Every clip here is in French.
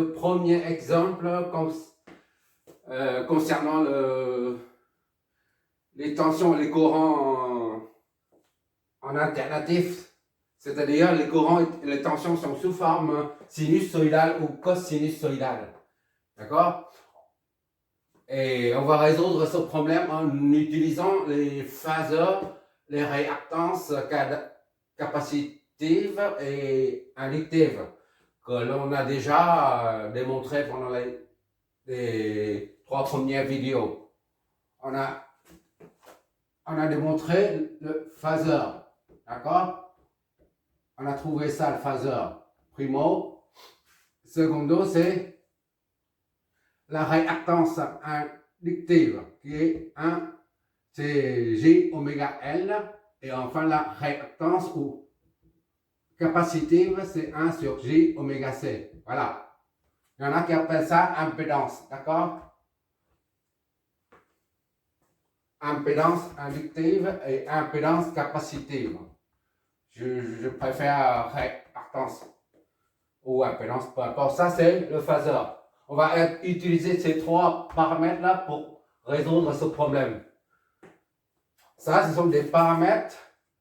Le premier exemple concernant les tensions, les courants en alternatif, c'est-à-dire les courants et les tensions sont sous forme sinusoïdale ou cosinusoïdale. D'accord? Et on va résoudre ce problème en utilisant les phaseurs, les réactances capacitives et inductives que l'on a déjà démontré pendant les 3 premières vidéos. On a démontré le phaseur, d'accord? On a trouvé ça, le phaseur. Primo. Secondo, c'est la réactance inductive, qui est c'est J oméga L. Et enfin, la réactance ou capacitive, c'est 1 sur J oméga C. Voilà. Il y en a qui appellent ça impédance, d'accord? Impédance inductive et impédance capacitive. Je préfère réactance ou impédance, peu importe. Ça, c'est le phaseur. On va utiliser ces 3 paramètres-là pour résoudre ce problème. Ça, ce sont des paramètres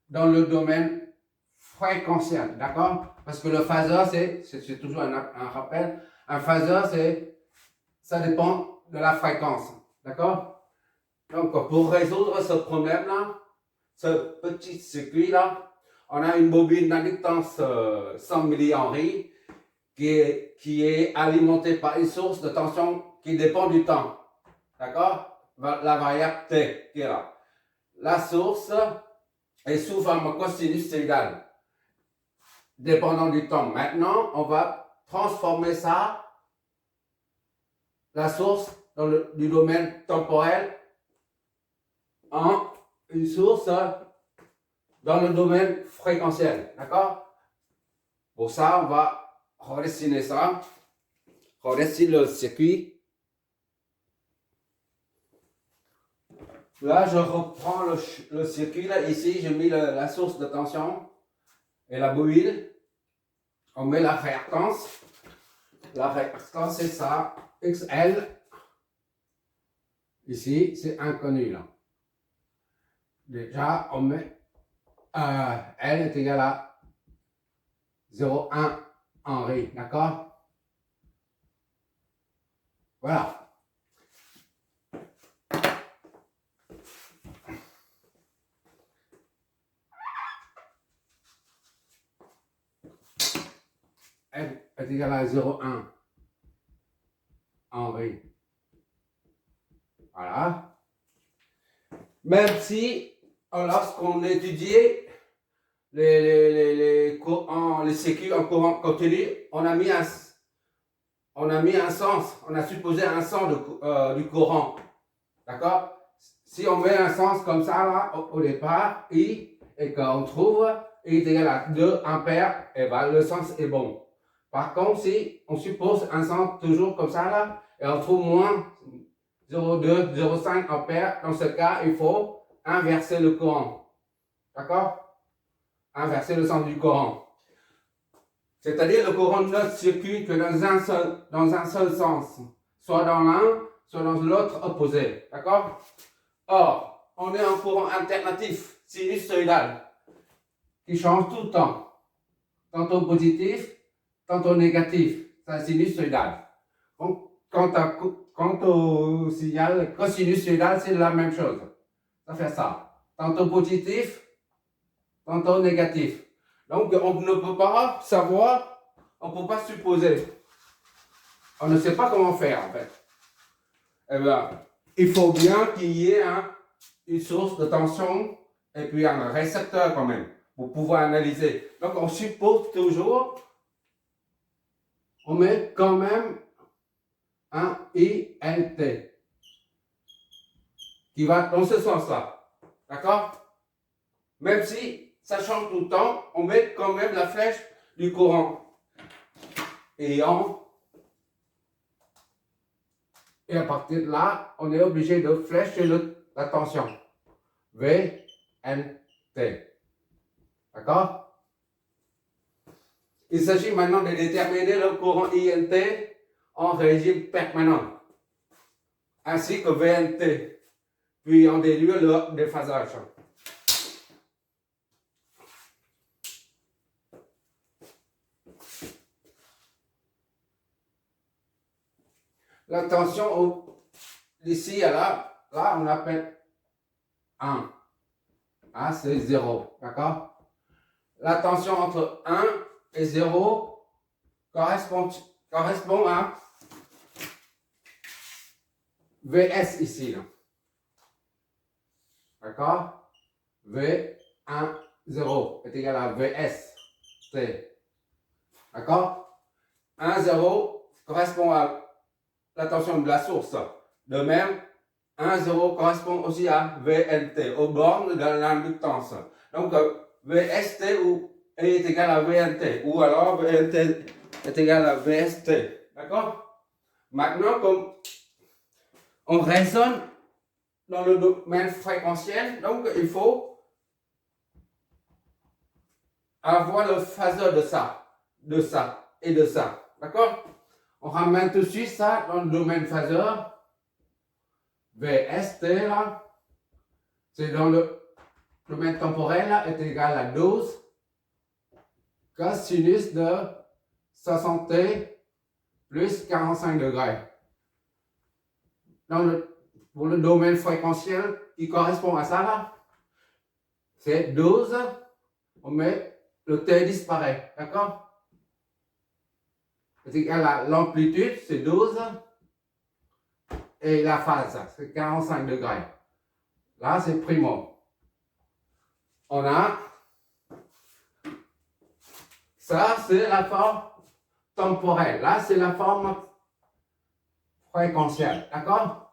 dans le domaine fréquentiel, d'accord? Parce que le phaseur, c'est toujours un rappel. Un phaseur, ça dépend de la fréquence, d'accord? Donc, pour résoudre ce problème-là, ce petit circuit-là, on a une bobine d'inductance 100 millihenry qui est alimentée par une source de tension qui dépend du temps. D'accord? La variable T qui est là. La source est sous forme cosinusoïdale, dépendant du temps. Maintenant, on va transformer ça, la source du domaine temporel, en une source dans le domaine fréquentiel. D'accord? Pour ça, on va redessiner ça. Redessine le circuit. Là, je reprends le circuit. Là, ici, j'ai mis la source de tension et la bobine. On met la réactance. La réactance, c'est ça. XL. Ici, c'est inconnu. Là. Déjà, on met L est égal à 0,1 Henry. D'accord? Voilà. L est égal à 0,1 Henry. Voilà. Même si, lorsqu'on étudiait les circuits en courant continu, on a mis un sens, on a supposé un sens du courant. D'accord? Si on met un sens comme ça, là, au départ, I, et qu'on trouve I est égal à 2 ampères, et ben, le sens est bon. Par contre, si on suppose un sens toujours comme ça, là, et on trouve moins 0,2, 0,5 ampères, dans ce cas, il faut inverser le courant. D'accord? Inverser le sens du courant. C'est-à-dire le courant ne circule que dans un seul sens. Soit dans l'un, soit dans l'autre opposé. D'accord? Or, on est en courant alternatif, sinusoïdal, qui change tout le temps. Tantôt positif, tantôt négatif. C'est sinusoïdal. Donc, quant au signal cosinusoïdal, c'est la même chose. Ça fait ça. Tantôt positif, tantôt négatif. Donc, on ne peut pas savoir, on ne peut pas supposer. On ne sait pas comment faire, en fait. Eh bien, il faut bien qu'il y ait une source de tension et puis un récepteur quand même, pour pouvoir analyser. Donc, on suppose toujours, on met quand même un ILT qui va dans ce sens-là. D'accord? Même si ça change tout le temps, on met quand même la flèche du courant. Et à partir de là, on est obligé de flécher la tension. V, N, T. D'accord? Il s'agit maintenant de déterminer le courant INT en régime permanent, ainsi que VNT, puis on déduit le déphasage. La tension d'ici à là on appelle 1. Ah, c'est 0, d'accord? La tension entre 1 et 0 correspond à VS ici. D'accord? V1, 0 est égal à VS. D'accord? 1, 0 correspond à la tension de la source. De même, 1, 0 correspond aussi à VNT, aux bornes de l'inductance. Donc, VST est égal à VNT, ou alors VNT est égal à VST. D'accord? Maintenant, comme on raisonne dans le domaine fréquentiel, donc il faut avoir le phaseur de ça et de ça. D'accord? On ramène tout de suite ça dans le domaine phaseur. VST là, c'est dans le domaine temporel là, est égal à 12 cosinus de 60t plus 45 degrés. Pour le domaine fréquentiel qui correspond à ça là, c'est 12, on met le t disparaît, d'accord? C'est égal à l'amplitude, c'est 12, et la phase, c'est 45 degrés. Là, c'est primo. On a, ça c'est la forme temporelle, là c'est la forme fréquentielle, d'accord?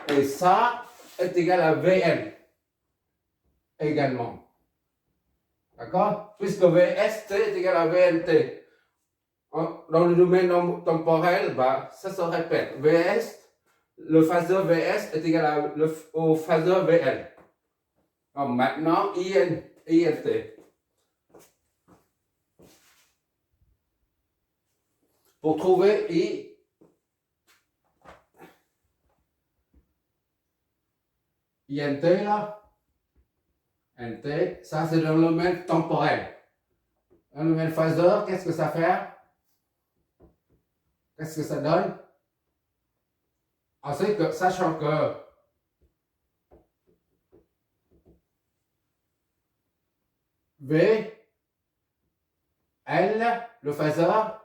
Et ça est égal à Vn également. D'accord? Puisque Vst est égal à Vnt. Dans le domaine temporel, bah, ça se répète. Vs, le phaseur Vs est égal au phaseur Vn. Donc maintenant, INT. Pour trouver INT là, NT, ça c'est dans le domaine temporel. Dans le domaine phaseur, qu'est-ce que ça fait? Qu'est-ce que ça donne? Ensuite, sachant que V, L, le phaseur,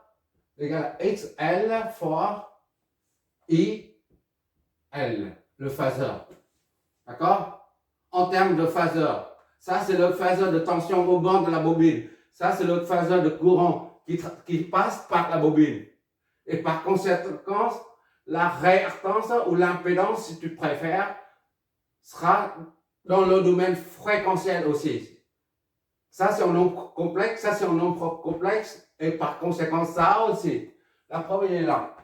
est égal à XL fois IL, le phaseur. D'accord? En termes de phaseur, ça c'est le phaseur de tension au bord de la bobine. Ça c'est le phaseur de courant qui passe par la bobine. Et par conséquence, la réactance ou l'impédance, si tu préfères, sera dans le domaine fréquentiel aussi. Ça c'est un nombre complexe, ça c'est un nombre complexe, et par conséquent ça aussi. La preuve est là.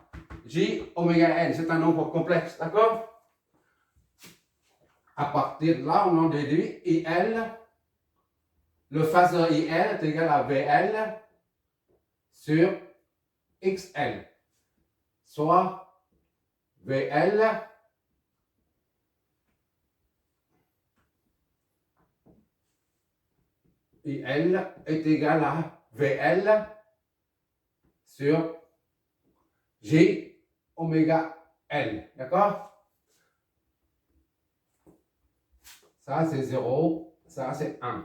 J oméga n, c'est un nombre complexe, d'accord? À partir de là, on en déduit IL, le phaseur IL est égal à VL sur XL, soit VL IL est égal à VL sur J oméga L, d'accord? Ça c'est 0, ça c'est 1.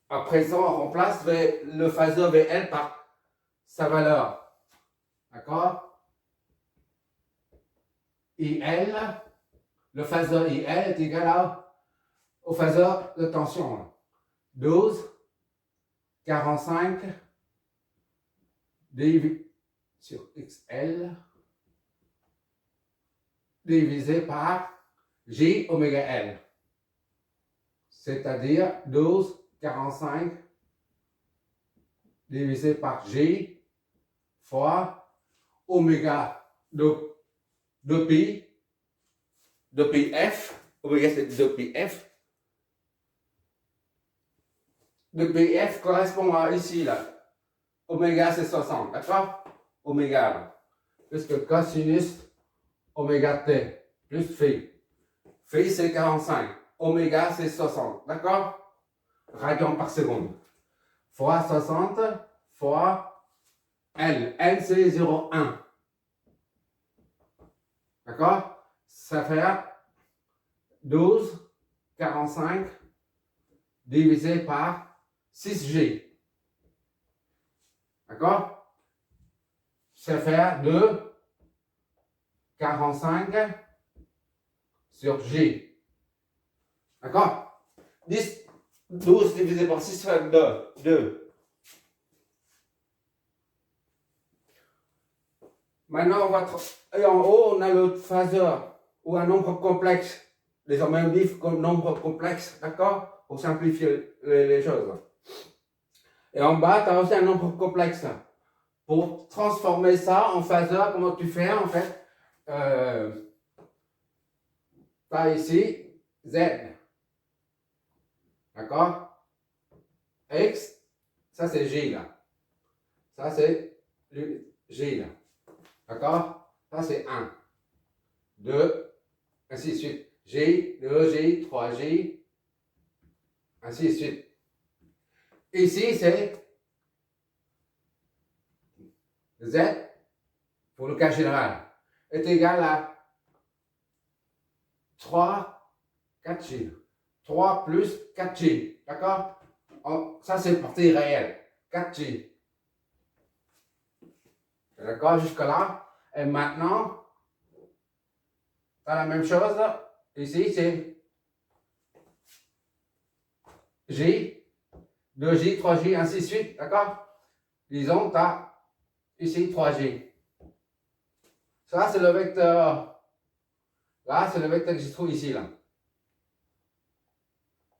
À présent, on remplace le phaseur VL par sa valeur. D'accord? IL, le phaseur IL est égal au phaseur de tension. 12, 45 divisé sur XL divisé par J oméga L. C'est-à-dire 12, 45 divisé par J fois oméga de pi f, oméga c'est 2 pi f, de BF correspond à ici, là. Oméga, c'est 60, d'accord? Oméga, là. Puisque cosinus oméga t plus phi. Phi, c'est 45. Oméga, c'est 60, d'accord? Radians par seconde. Fois 60 fois L. L, c'est 0,1. D'accord? Ça fait 12,45 divisé par 6G. D'accord? Ça fait 2,45 sur G. D'accord? 12 divisé par 6 fait 2. Maintenant, et en haut, on a le phaseur ou un nombre complexe. Les hommes vivent comme nombre complexe, d'accord? Pour simplifier les choses. Et en bas, tu as aussi un nombre complexe. Pour transformer ça en phaseur, comment tu fais en fait? Tu as ici Z. D'accord? X, ça c'est G là. Ça c'est G là. D'accord? Ça c'est 1, 2, ainsi de suite. G, 2G, 3G, ainsi de suite. Ici c'est Z, pour le cas général, est égal à 3, 4G. 3 plus 4G. D'accord? Ça c'est partie réelle. 4G. D'accord? Jusque là. Et maintenant, tu as la même chose. Ici c'est G, 2G, 3G, ainsi de suite. D'accord? Disons, tu as ici 3G. Ça, c'est le vecteur. Là, c'est le vecteur que je trouve ici. Là.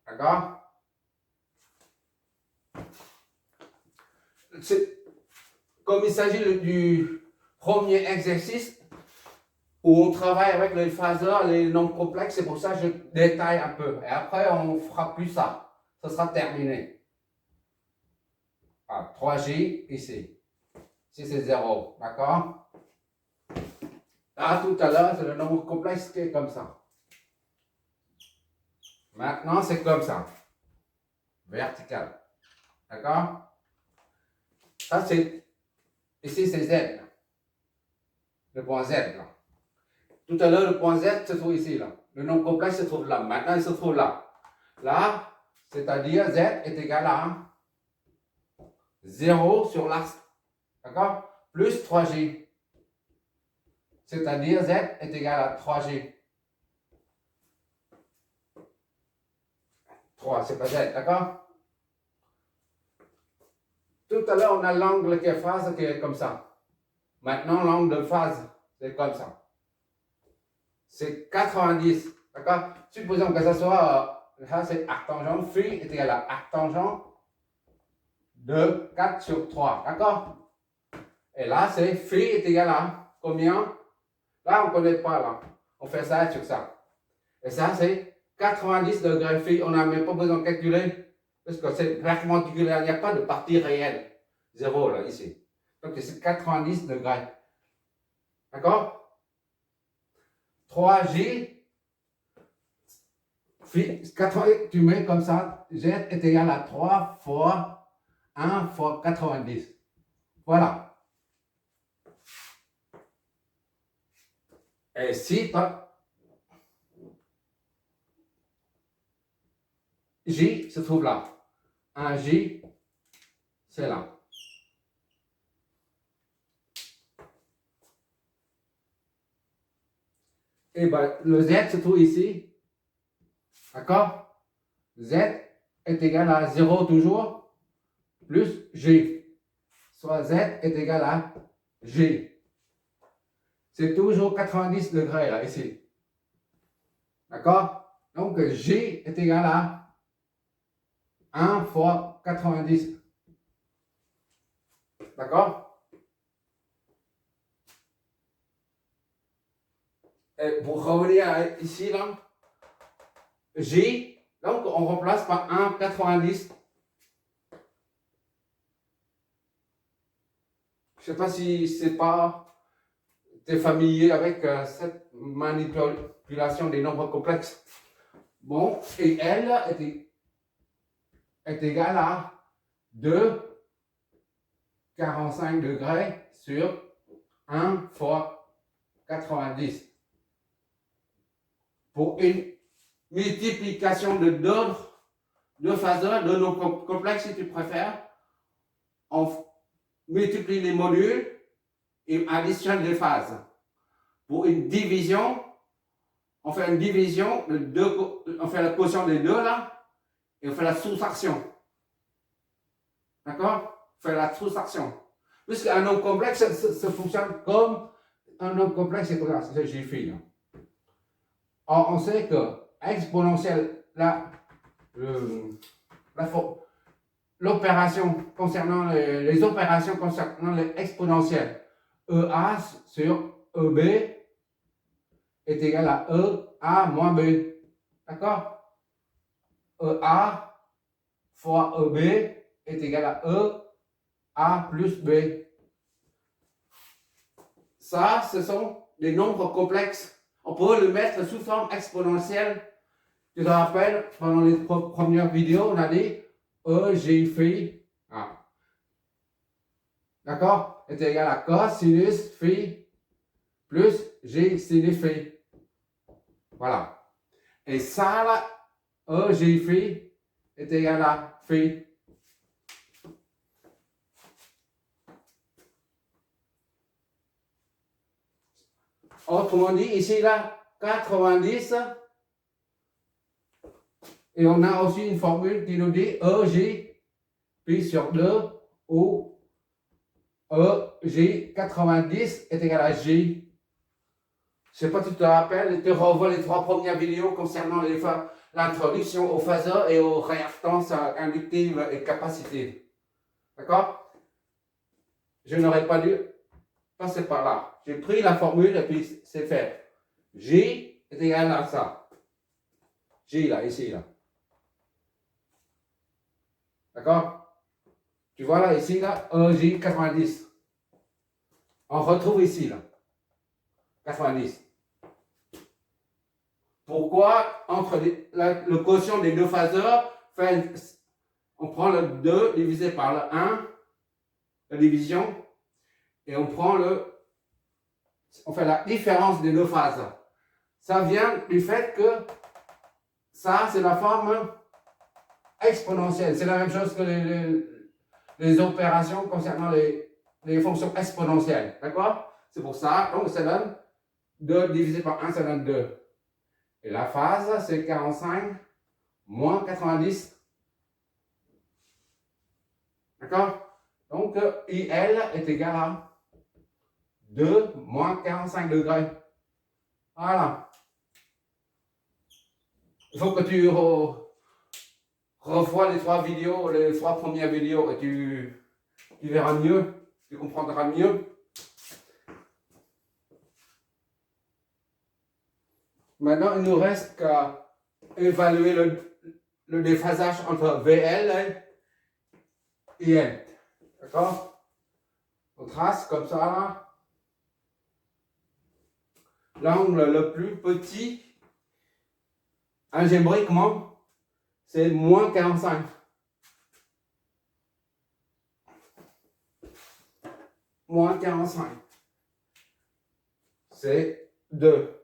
D'accord? Comme il s'agit du premier exercice où on travaille avec les phaseurs, les nombres complexes, c'est pour ça que je détaille un peu. Et après, on ne fera plus ça. Ça sera terminé. 3J ici. Ici, c'est 0. D'accord? Là, tout à l'heure, c'est le nombre complexe qui est comme ça. Maintenant, c'est comme ça. Vertical. D'accord? Ça, c'est... Ici, c'est Z. Le point Z, là. Tout à l'heure, le point Z se trouve ici, là. Le nombre complexe se trouve là. Maintenant, il se trouve là. Là, c'est-à-dire Z est égal à 0 sur l'axe. D'accord? Plus 3G. C'est-à-dire Z est égal à 3G. 3, c'est pas Z, d'accord? Tout à l'heure, on a l'angle qui est phase qui est comme ça. Maintenant, l'angle de phase, c'est comme ça. C'est 90, d'accord? Supposons que ça soit, ça c'est arctangent, phi est égal à arctangent de 4 sur 3, d'accord? Et là, c'est phi est égal à combien? Là, on ne connaît pas, là. On fait ça sur ça. Et ça, c'est 90 degrés phi. On n'a même pas besoin de calculer, parce que c'est perpendiculaire, il n'y a pas de partie réelle. 0, là, ici. Donc, c'est 90 degrés. D'accord? 3J, tu mets comme ça, Z est égal à 3 fois 1 fois 90. Voilà. Et si J se trouve là. Un J, c'est là. Et bien, le Z se trouve ici. D'accord? Z est égal à 0 toujours, plus G. Soit Z est égal à G. C'est toujours 90 degrés là, ici. D'accord? Donc, G est égal à 1 fois 90. D'accord? Et pour revenir ici, là, G, donc on remplace par 1,90. Je ne sais pas si c'est pas, tu es familier avec cette manipulation des nombres complexes. Bon, et L est égal à 2,45 degrés sur 1 fois 90. Pour une multiplication de deux phaseurs, de nombres complexes si tu préfères, on multiplie les modules et additionne les phases. Pour une division, on fait une division de deux, on fait la quotient des deux là, et on fait la soustraction. D'accord? On fait la soustraction. Puisqu'un nombre complexe, ça fonctionne comme un nombre complexe, c'est comme ça, j'ai fait là. Or, on sait que exponentielle, l'opération concernant les opérations concernant les exponentielles, EA sur EB est égal à EA moins B. D'accord? EA fois EB est égal à EA plus B. Ça, ce sont des nombres complexes. On peut le mettre sous forme exponentielle. Tu te rappelles, pendant les premières vidéos, on a dit G phi. Ah. D'accord? Est égal à cosinus phi plus G sinus phi. Voilà. Et ça, là, G phi est égal à phi. Autrement dit, ici, là, 90. Et on a aussi une formule qui nous dit EJ pi sur 2 où EJ 90 est égal à J. Je ne sais pas si tu te rappelles, tu revois les 3 premières vidéos concernant l'introduction aux phaseurs et aux réactances inductives et capacitives. D'accord? Je n'aurais pas dû passer par là. J'ai pris la formule et puis c'est fait. J est égal à ça. J là, ici là. D'accord? Tu vois là, ici là, EJ 90. On retrouve ici là. 90. Pourquoi entre le quotient des deux phaseurs, on prend le 2 divisé par le 1, la division, et on fait la différence des deux phases. Ça vient du fait que ça, c'est la forme exponentielle. C'est la même chose que les opérations concernant les fonctions exponentielles. D'accord? C'est pour ça, donc ça donne 2 divisé par 1, ça donne 2. Et la phase, c'est 45 moins 90. D'accord? Donc, IL est égal à 2 moins 45 degrés. Voilà. Il faut que tu revois les 3 vidéos, les 3 premières vidéos, et tu verras mieux, tu comprendras mieux. Maintenant, il nous reste qu'à évaluer le déphasage entre VL et IL. D'accord? On trace comme ça là. L'angle le plus petit, algébriquement, c'est moins 45. Moins 45. C'est 2.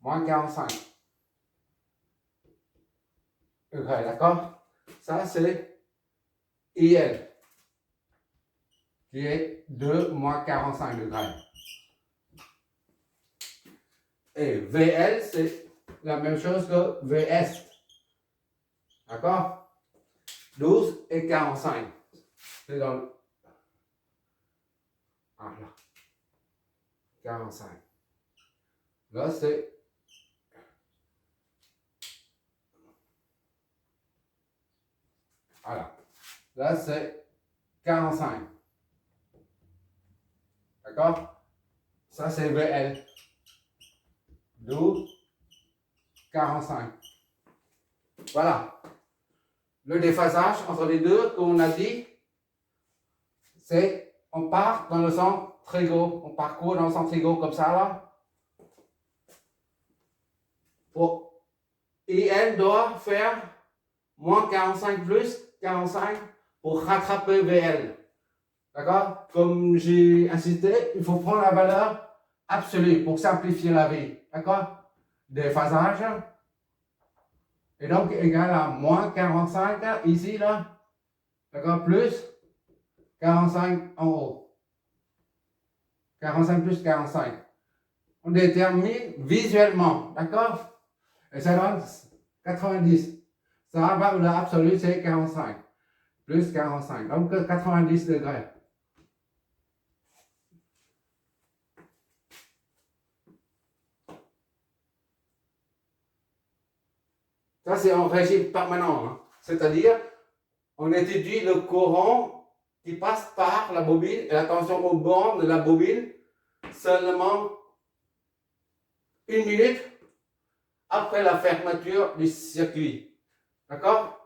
Moins 45. Ok, d'accord? Ça, c'est IL, qui est 2 moins 45 degrés. Et VL, c'est la même chose que VS. D'accord? 12 et 45. C'est dans le... Ah là. 45. Là, c'est... Voilà. Là, c'est 45. D'accord? Ça, c'est VL. 12, 45. Voilà. Le déphasage entre les deux, comme on a dit, c'est, on part dans le sens trigo, on parcourt dans le sens trigo comme ça là. Et elle doit faire moins 45 plus 45 pour rattraper VL. D'accord? Comme j'ai insisté, il faut prendre la valeur absolue pour simplifier la vie. D'accord? Déphasage. Et donc, égal à moins 45 ici, là. D'accord? Plus 45 en haut. 45 plus 45. On détermine visuellement. D'accord? Et ça donne 90. Ça va, l'absolu, c'est 45. Plus 45. Donc, 90 degrés. Ça, c'est en régime permanent. Hein. C'est-à-dire, on étudie le courant qui passe par la bobine et attention aux bornes de la bobine seulement 1 minute après la fermeture du circuit. D'accord?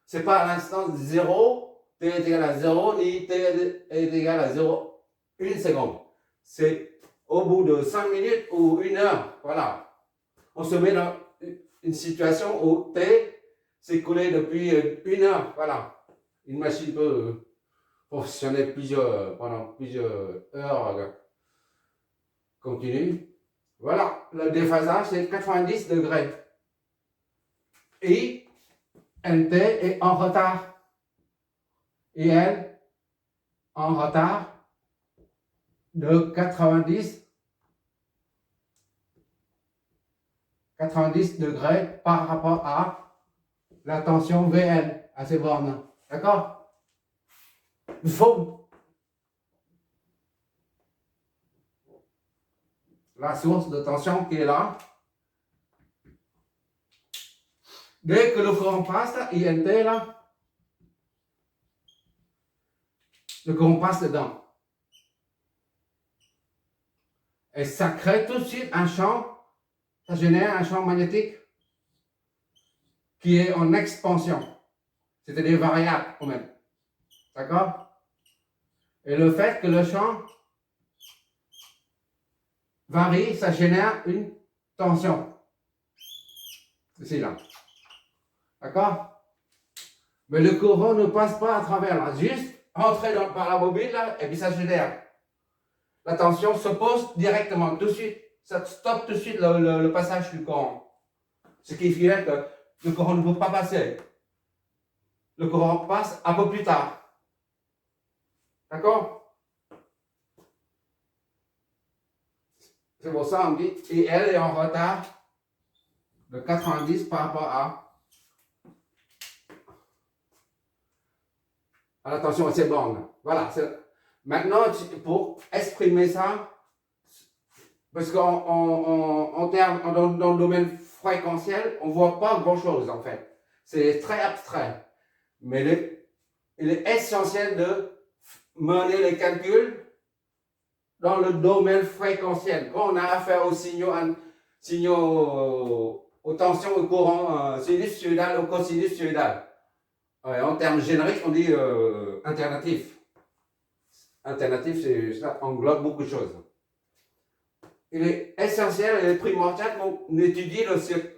Ce n'est pas à l'instant 0, t est égal à 0, ni t est égal à 0, 1 seconde. C'est au bout de 5 minutes ou 1 heure. Voilà. On se met dans une situation où t s'est écoulé depuis 1 heure. Voilà. Une machine peut fonctionner pendant plusieurs heures continues. Voilà, le déphasage c'est 90 degrés. Et NT est en retard. Et elle en retard de 90 degrés par rapport à la tension VL à ces bornes. D'accord? Il faut la source de tension qui est là. Dès que le courant passe, INT là, le courant passe dedans. Et ça crée tout de suite un champ, ça génère un champ magnétique qui est en expansion. C'est-à-dire variable quand même. D'accord? Et le fait que le champ varie, ça génère une tension. Ici, là. D'accord? Mais le courant ne passe pas à travers là. Juste entrer par la bobine là, et puis ça génère. La tension se pose directement, tout de suite. Ça stoppe tout de suite le passage du courant. Ce qui fait que le courant ne peut pas passer. Le courant passe un peu plus tard. D'accord? C'est pour ça qu'on dit, et elle est en retard de 90 par rapport à la tension à ces bornes. Voilà. Maintenant, pour exprimer ça, parce qu'en termes, dans le domaine fréquentiel, on ne voit pas grand-chose en fait. C'est très abstrait. Mais il est essentiel de mener les calculs dans le domaine fréquentiel. Quand on a affaire aux signaux, aux tensions, au courant sinus-sinusoïdal ou cosinus-sinusoïdal. En termes génériques, on dit alternatif. Alternatif, ça englobe beaucoup de choses. Il est essentiel et primordial qu'on étudie,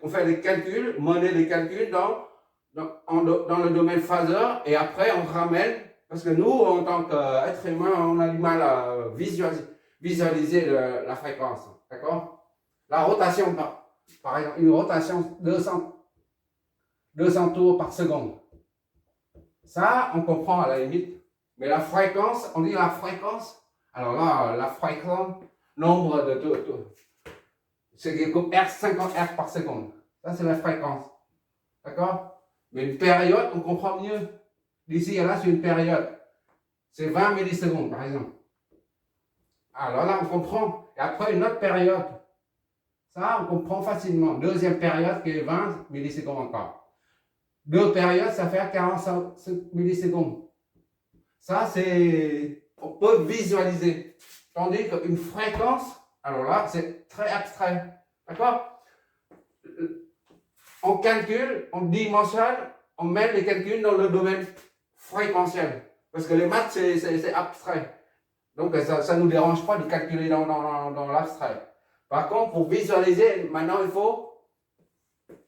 on fait les calculs, mener les calculs dans le domaine phaseur et après on ramène, parce que nous, en tant qu'être humain, on a du mal à visualiser la fréquence. D'accord? La rotation, par exemple, une rotation 200 tours par seconde. Ça, on comprend à la limite. Mais la fréquence, on dit la fréquence. Alors là, la fréquence, nombre de tours. C'est comme R, 50 R par seconde. Ça, c'est la fréquence. D'accord? Mais une période, on comprend mieux. D'ici à là, c'est une période. C'est 20 millisecondes, par exemple. Alors là, on comprend. Et après, une autre période. Ça, on comprend facilement. Deuxième période qui est 20 millisecondes encore. 2 périodes, ça fait 45 millisecondes. Ça, c'est... On peut visualiser. Tandis qu'une fréquence, alors là, c'est très abstrait. D'accord? On calcule, on dimensionne, on met les calculs dans le domaine fréquentiel. Parce que les maths, c'est abstrait. Donc, ça ne nous dérange pas de calculer dans l'abstrait. Par contre, pour visualiser, maintenant,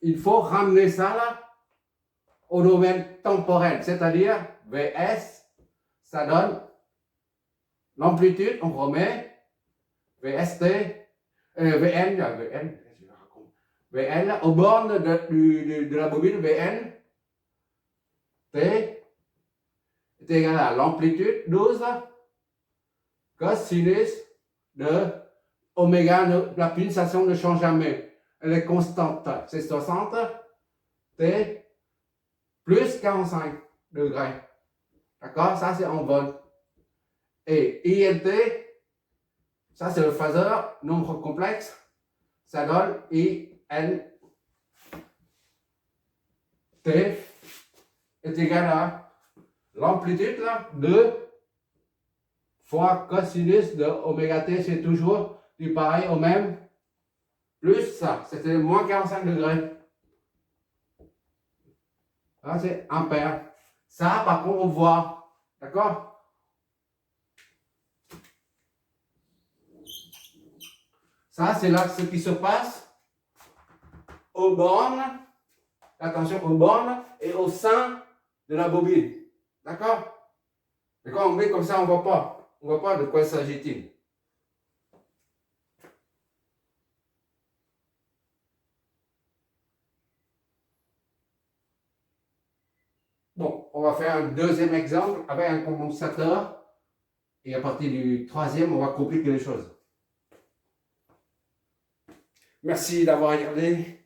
il faut ramener ça là au domaine temporel. C'est-à-dire, VS, ça donne l'amplitude, on remet VST, VN, aux bornes de la bobine, VN, T est égal à l'amplitude 12 cosinus de oméga, la pulsation ne change jamais. Elle est constante. C'est 60 T plus 45 degrés. D'accord? Ça, c'est en volts. Et INT, ça, c'est le phaseur, nombre complexe. Ça donne INT est égal à l'amplitude, là, 2 fois cosinus de oméga t, c'est toujours du pareil au même, plus ça, c'était moins 45 degrés. Là, c'est ampère. Ça, par contre, on voit. D'accord? Ça, c'est là ce qui se passe aux bornes. Attention, aux bornes et au sein de la bobine. D'accord? Mais quand on met comme ça, on ne voit pas. On ne voit pas de quoi s'agit-il. Bon, on va faire un deuxième exemple avec un condensateur. Et à partir du troisième, on va compliquer les choses. Merci d'avoir regardé.